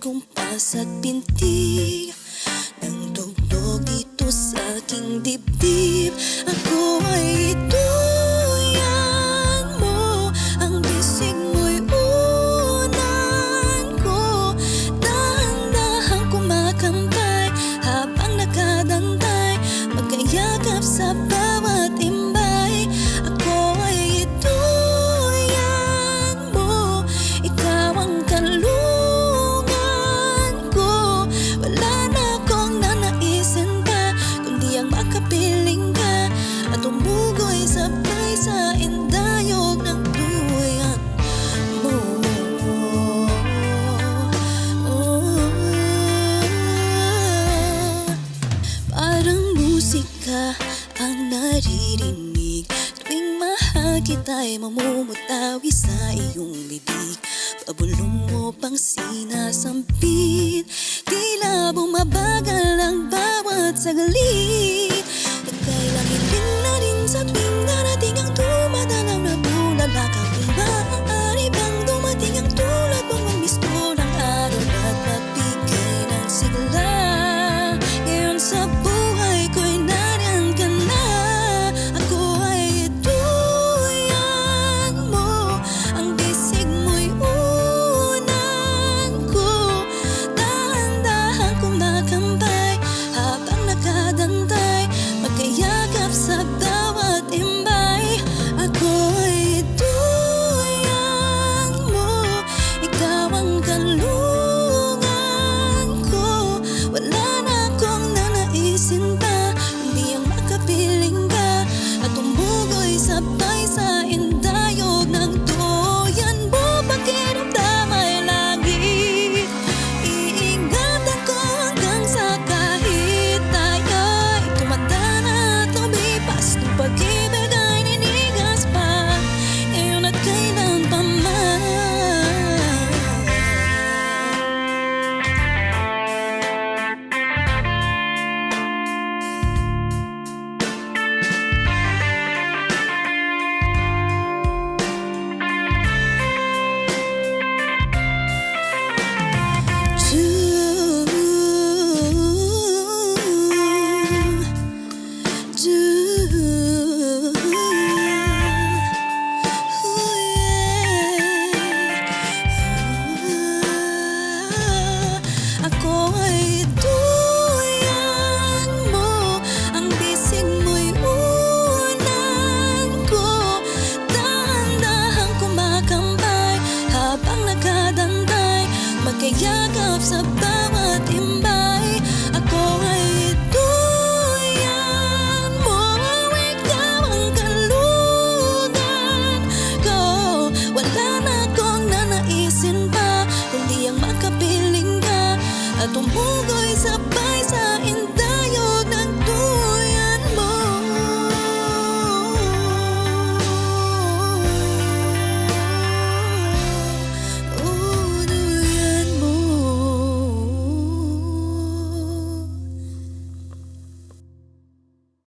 kumpas at pintig ng tugtog dito sa aking dibdib. Ako ay ituyan mo, ang bisig mo'y unan ko. Dahan-dahang kumakampay habang nakadantay, magkayakap sa bawat imbay. Ako ay ituyan mo, ikaw ang kalungan ko. Wala na akong nanaisin pa, kundi ang makapiling ka at tumugoy sabay sa indayog ng duyan mo. Parang musika ang naririnig tuwing mahal kita'y mamumutawi sa iyong bibig. Pabulong mo pang sinasampit, tila bumabagal ang bawat saglit. Nagkailangitin na rin sa tuwing darating ang dumadalaw na bulala ka. Kung maaari bang dumating ang tulad mong mamisto ng araw at magbigay ng sigla. Ngayon sa buhay ko'y nariyan ka na. Ako ay ituyan mo, ang bisig mo'y unan ko. Dahan-dahang kumakampay habang nakadantay, magkayakap sa bawat imbay. Ako ay ituyan mo, ikaw ang kalungan ko. Wala na akong nanaisin pa, kundi ang makapiling ka at tumugoy sabay sa indayog ng duyan mo. Pakiramdam ay lagi iingatan ko hanggang sa kahit tayo'y tumanda na at lumipas, ng pag-ibig ay ninigas pa ngayon at kailan pa man. Ako ay ituyan mo, ang bisig mo'y unan ko. Dahan-dahang kumakampay habang nakadantay, magkayakap sa bawat imbay. Ako ay ituyan mo, ikaw ang kalungan ko. Wala na akong nanaisin pa, kundi ang makapiling ka at tumugoy sa